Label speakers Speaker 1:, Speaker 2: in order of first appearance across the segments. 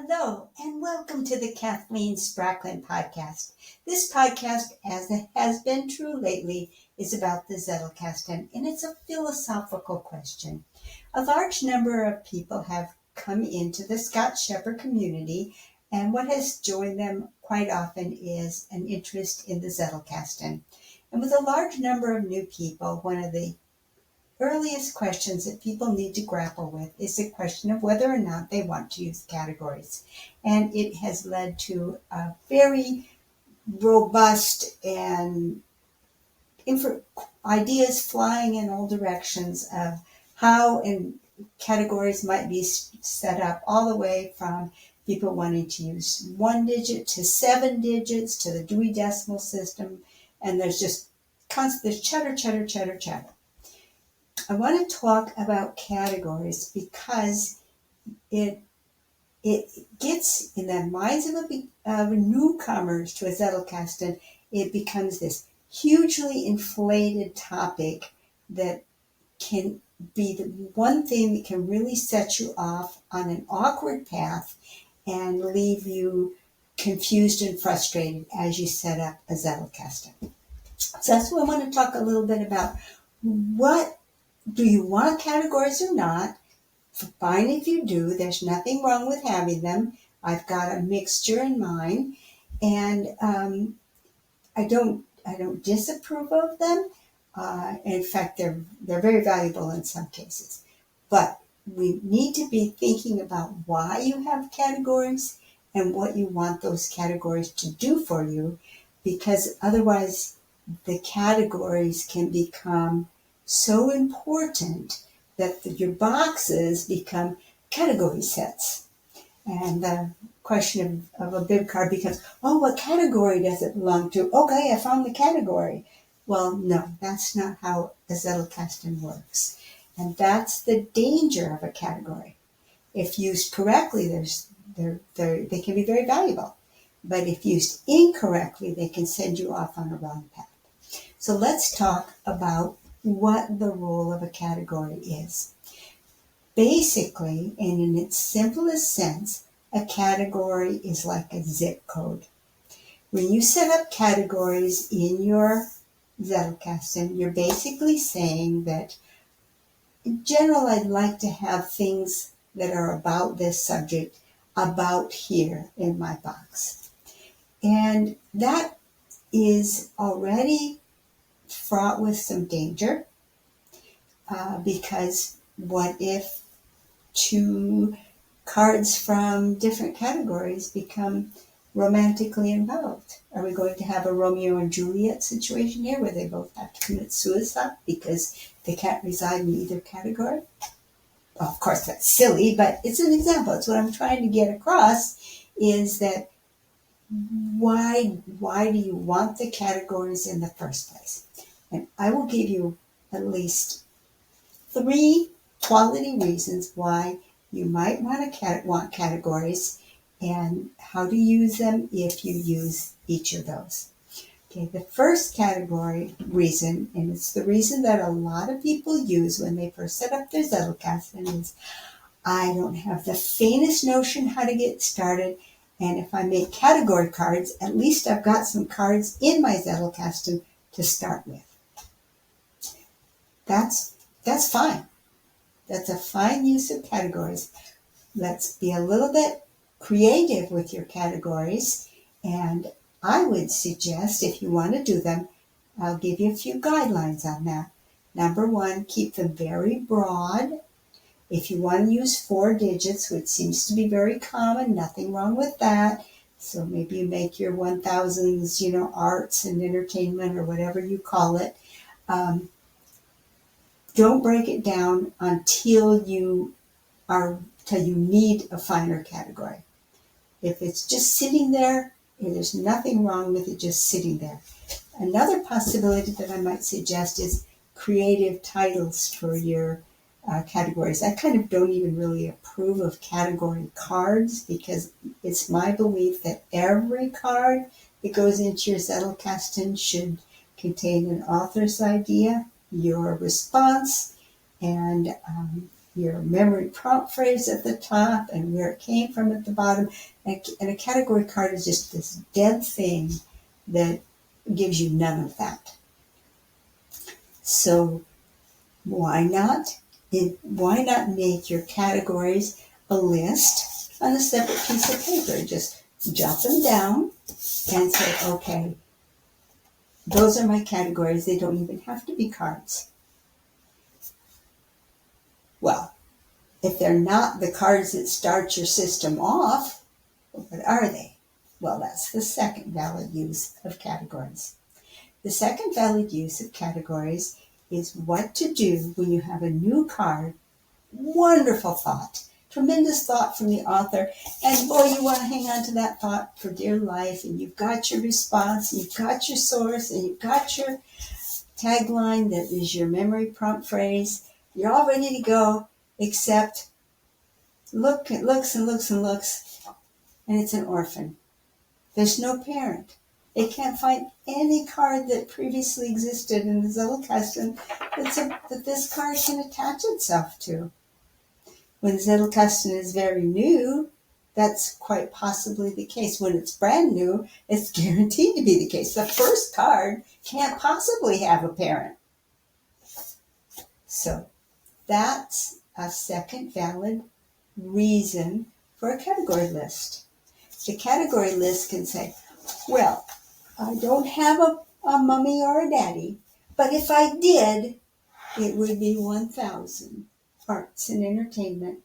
Speaker 1: Hello, and welcome to the Kathleen Spracklin podcast. This podcast, as it has been true lately, is about the Zettelkasten, and it's a philosophical question. A large number of people have come into the Scott Shepherd community, and what has joined them quite often is an interest in the Zettelkasten. And with a large number of new people, one of the earliest questions that people need to grapple with is the question of whether or not they want to use categories. And it has led to a very robust and ideas flying in all directions of how and categories might be set up, all the way from people wanting to use 1 digit to 7 digits to the Dewey Decimal System. And there's just constant, there's chatter. I want to talk about categories because it gets in the minds of newcomers to a Zettelkasten. It becomes this hugely inflated topic that can be the one thing that can really set you off on an awkward path and leave you confused and frustrated as you set up a Zettelkasten. So that's what I want to talk a little bit about. What do you want categories or not? Fine if you do. There's nothing wrong with having them. I've got a mixture in mine, and I don't disapprove of them. In fact, they're very valuable in some cases. But we need to be thinking about why you have categories and what you want those categories to do for you, because otherwise the categories can become so important that your boxes become category sets. And the question of a bib card becomes, oh, what category does it belong to? Okay, I found the category. Well, no, that's not how a Zettelkasten works. And that's the danger of a category. If used correctly, they can be very valuable. But if used incorrectly, they can send you off on a wrong path. So let's talk about what the role of a category is. Basically, and in its simplest sense, a category is like a zip code. When you set up categories in your Zettelkasten, you're basically saying that in general, I'd like to have things that are about this subject about here in my box. And that is already fraught with some danger, because what if two cards from different categories become romantically involved? Are we going to have a Romeo and Juliet situation here where they both have to commit suicide because they can't reside in either category? Well, of course, that's silly, but it's an example. It's what I'm trying to get across, is that why do you want the categories in the first place? And I will give you at least 3 quality reasons why you might want categories and how to use them if you use each of those. Okay, the first category reason, and it's the reason that a lot of people use when they first set up their Zettelkasten, is I don't have the faintest notion how to get started, and if I make category cards, at least I've got some cards in my Zettelkasten to start with. That's fine. That's a fine use of categories. Let's be a little bit creative with your categories, and I would suggest, if you want to do them, I'll give you a few guidelines on that. Number 1, keep them very broad. If you want to use 4 digits, which seems to be very common, nothing wrong with that. So maybe you make your 1000s, arts and entertainment or whatever you call it. Don't break it down until you need a finer category. If it's just sitting there, there's nothing wrong with it just sitting there. Another possibility that I might suggest is creative titles for your categories. I kind of don't even really approve of category cards, because it's my belief that every card that goes into your Zettelkasten should contain an author's idea, your response, and your memory prompt phrase at the top and where it came from at the bottom. And a category card is just this dead thing that gives you none of that. So why not make your categories a list on a separate piece of paper? Just jot them down and say, okay, those are my categories. They don't even have to be cards. Well, if they're not the cards that start your system off, what are they? Well, that's the second valid use of categories. The second valid use of categories is what to do when you have a new card. Wonderful thought. Tremendous thought from the author. And boy, you want to hang on to that thought for dear life. And you've got your response, and you've got your source, and you've got your tagline that is your memory prompt phrase. You're all ready to go, except it looks, and it's an orphan. There's no parent. They can't find any card that previously existed in the Zettelkasten that this card can attach itself to. When the Zettelkasten is very new, that's quite possibly the case. When it's brand new, it's guaranteed to be the case. The first card can't possibly have a parent. So that's a second valid reason for a category list. The category list can say, well, I don't have a mommy or a daddy, but if I did, it would be 1,000 arts and entertainment.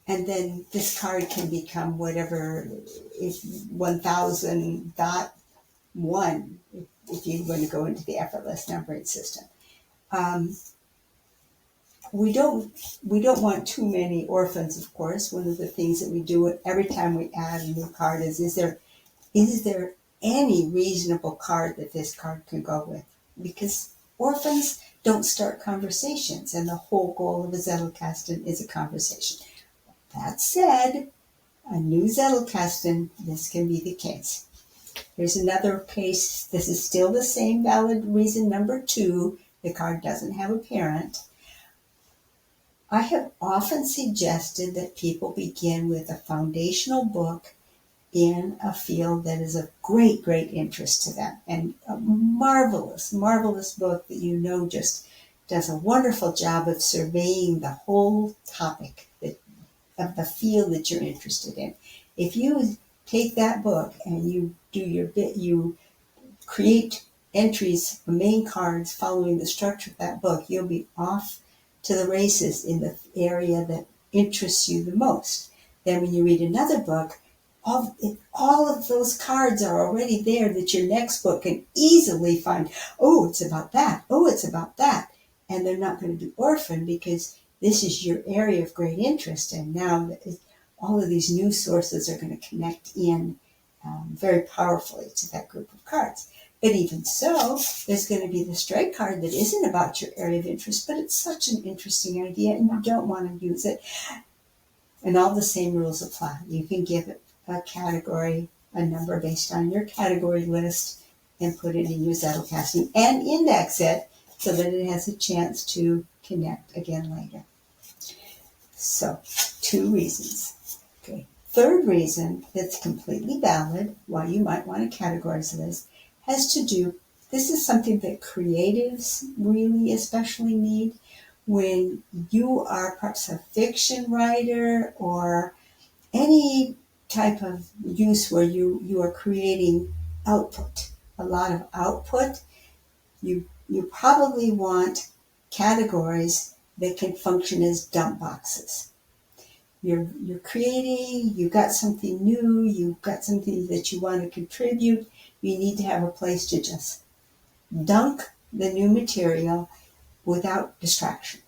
Speaker 1: And then this card can become whatever, if 1,000.1, if you're going to go into the effortless numbering system. We don't want too many orphans, of course. One of the things that we do every time we add a new card is there any reasonable card that this card can go with? Because orphans don't start conversations, and the whole goal of a Zettelkasten is a conversation. That said, a new Zettelkasten, this can be the case. Here's another case. This is still the same valid reason number 2. The card doesn't have a parent. I have often suggested that people begin with a foundational book in a field that is of great, great interest to them. And a marvelous, marvelous book that you know just does a wonderful job of surveying the whole topic of the field that you're interested in. If you take that book and you do your bit, you create entries, main cards following the structure of that book, you'll be off to the races in the area that interests you the most. Then when you read another book, all of those cards are already there that your next book can easily find. Oh, it's about that. Oh, it's about that. And they're not going to be orphaned because this is your area of great interest. And now all of these new sources are going to connect in very powerfully to that group of cards. But even so, there's going to be the stray card that isn't about your area of interest, but it's such an interesting idea and you don't want to use it. And all the same rules apply. You can give it a category, a number based on your category list, and put it in your Zettelkasten and index it so that it has a chance to connect again later. So, 2 reasons. Okay. Third reason that's completely valid why you might want a categories list has to do, this is something that creatives really especially need when you are perhaps a fiction writer or any type of use where you are creating output, a lot of output. You probably want categories that can function as dump boxes. You're creating, you've got something new, you've got something that you want to contribute. You need to have a place to just dunk the new material without distraction.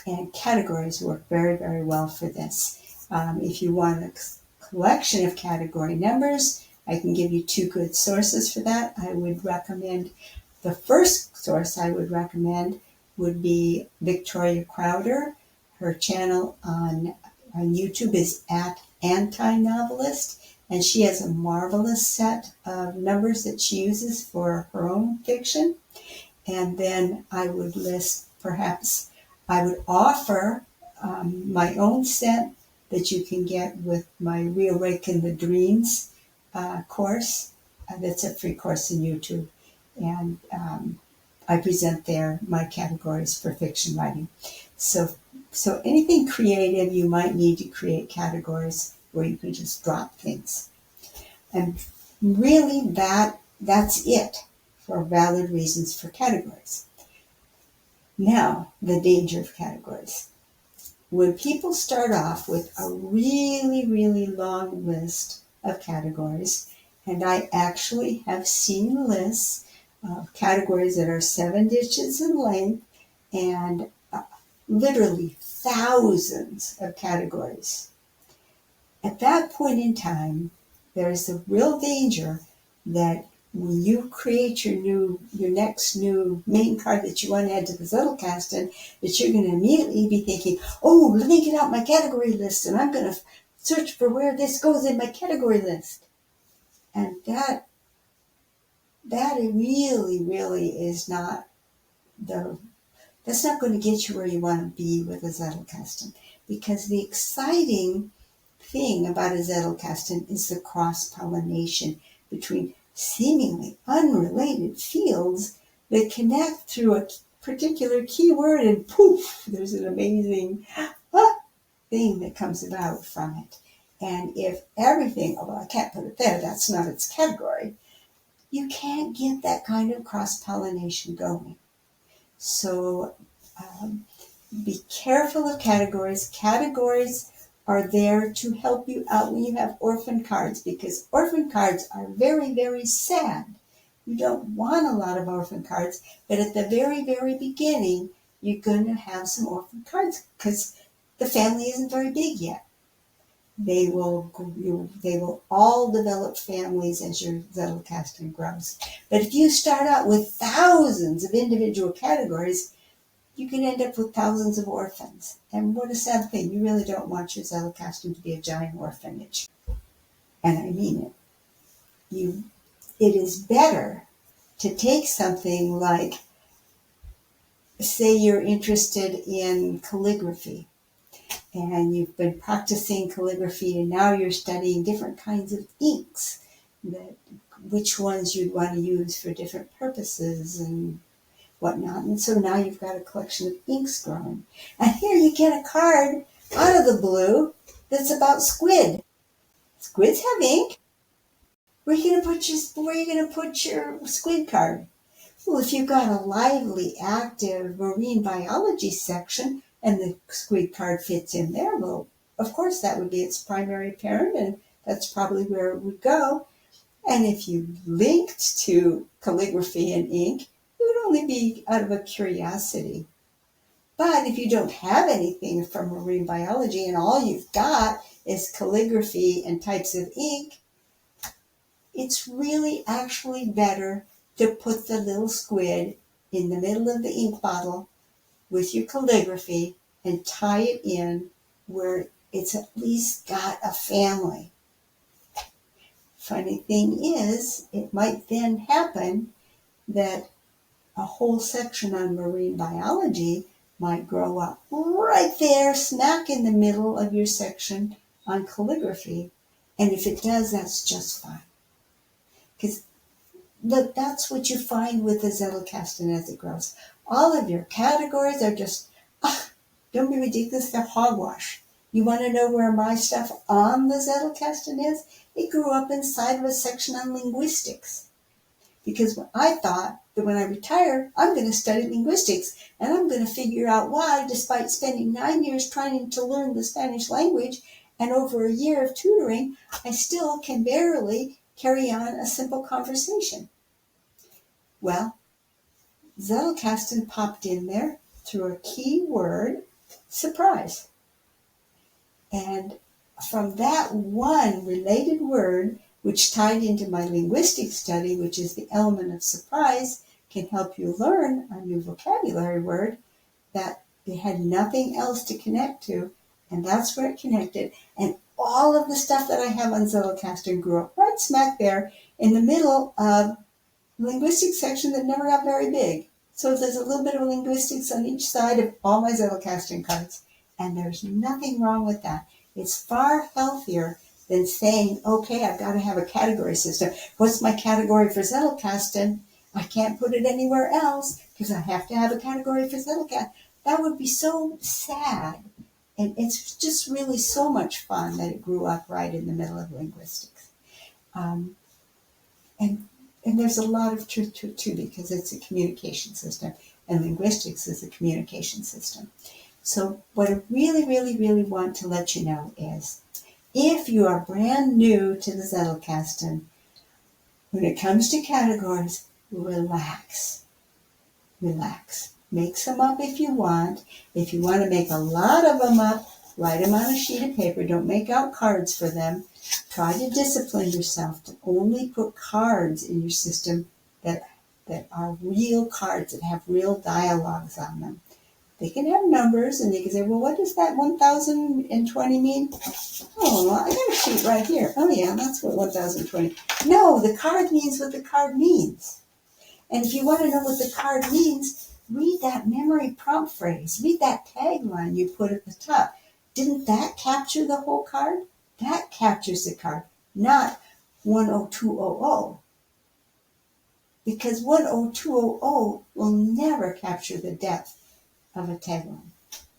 Speaker 1: And categories work very, very well for this. If you want a collection of category numbers, I can give you 2 good sources for that. I would recommend, the first source I would recommend would be Victoria Crowder. Her channel on YouTube is at Anti-Novelist, and she has a marvelous set of numbers that she uses for her own fiction. And then I would list perhaps I would offer my own set that you can get with my Reawaken the Dreams course. That's a free course in YouTube. And I present there my categories for fiction writing. So anything creative, you might need to create categories where you can just drop things. And really that's it for valid reasons for categories. Now, the danger of categories. When people start off with a really, really long list of categories, and I actually have seen lists of categories that are 7 digits in length and literally thousands of categories. At that point in time, there's a real danger that when you create your next new main card that you want to add to the Zettelkasten, that you're going to immediately be thinking, oh, let me get out my category list and I'm going to search for where this goes in my category list. And that really, really is that's not going to get you where you want to be with a Zettelkasten, because the exciting thing about a Zettelkasten is the cross-pollination between seemingly unrelated fields that connect through a particular keyword, and poof, there's an amazing thing that comes about from it. And if everything, although I can't put it there, that's not its category, you can't get that kind of cross-pollination going. So be careful of categories. Categories are there to help you out when you have orphan cards, because orphan cards are very, very sad. You don't want a lot of orphan cards, but at the very, very beginning, you're going to have some orphan cards because the family isn't very big yet. They will all develop families as your Zettelkasten grows. But if you start out with thousands of individual categories, you can end up with thousands of orphans. And what a sad thing. You really don't want your Zettelkasten to be a giant orphanage. And I mean it. It is better to take something like, say you're interested in calligraphy, and you've been practicing calligraphy and now you're studying different kinds of inks, which ones you'd want to use for different purposes and whatnot. And so now you've got a collection of inks growing. And here you get a card out of the blue that's about squid. Squids have ink. Where are you going to put your squid card? Well, if you've got a lively, active marine biology section and the squid card fits in there, well, of course that would be its primary parent, and that's probably where it would go. And if you linked to calligraphy and ink, it would only be out of a curiosity. But if you don't have anything from marine biology and all you've got is calligraphy and types of ink, it's really actually better to put the little squid in the middle of the ink bottle with your calligraphy and tie it in where it's at least got a family. Funny thing is, it might then happen that a whole section on marine biology might grow up right there, smack in the middle of your section on calligraphy. And if it does, that's just fine. Because that's what you find with the Zettelkasten as it grows. All of your categories are just, don't be ridiculous, they're hogwash. You want to know where my stuff on the Zettelkasten is? It grew up inside of a section on linguistics. Because I thought that when I retire, I'm going to study linguistics, and I'm going to figure out why, despite spending 9 years trying to learn the Spanish language and over a year of tutoring, I still can barely carry on a simple conversation. Well, Zettelkasten popped in there through a key word, surprise. And from that one related word, which tied into my linguistic study, which is the element of surprise, can help you learn a new vocabulary word, that it had nothing else to connect to, and that's where it connected. And all of the stuff that I have on Zettelkasten grew up right smack there in the middle of the linguistic section that never got very big. So there's a little bit of linguistics on each side of all my Zettelkasten cards, and there's nothing wrong with that. It's far healthier than saying, okay, I've got to have a category system. What's my category for Zettelkasten? I can't put it anywhere else because I have to have a category for Zettelkasten. That would be so sad. And it's just really so much fun that it grew up right in the middle of linguistics. Um, and and there's a lot of truth to it too, because it's a communication system, and linguistics is a communication system. So what I really, really, really want to let you know is, if you are brand new to the Zettelkasten, when it comes to categories, relax. Relax. Make some up if you want. If you want to make a lot of them up, write them on a sheet of paper. Don't make out cards for them. Try to discipline yourself to only put cards in your system that are real cards, that have real dialogues on them. They can have numbers, and you can say, well, what does that 1020 mean? Oh, I got a sheet right here. Oh, yeah, that's what 1020. No, the card means what the card means. And if you want to know what the card means, read that memory prompt phrase. Read that tagline you put at the top. Didn't that capture the whole card? That captures the card, not 10200. Because 10200 will never capture the depth of a tagline.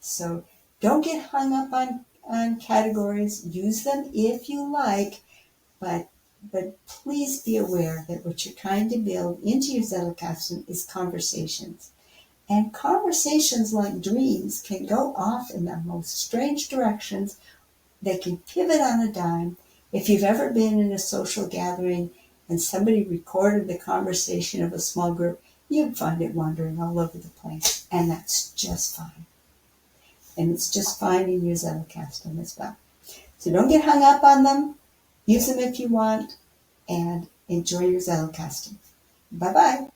Speaker 1: So don't get hung up on categories. Use them if you like, but please be aware that what you're trying to build into your Zettelkasten is conversations. And conversations, like dreams, can go off in the most strange directions. They can pivot on a dime. If you've ever been in a social gathering and somebody recorded the conversation of a small group, you'd find it wandering all over the place. And that's just fine. And it's just fine in your Zettelkasten as well. So don't get hung up on them. Use them if you want, and enjoy your Zettelkasten. Bye-bye.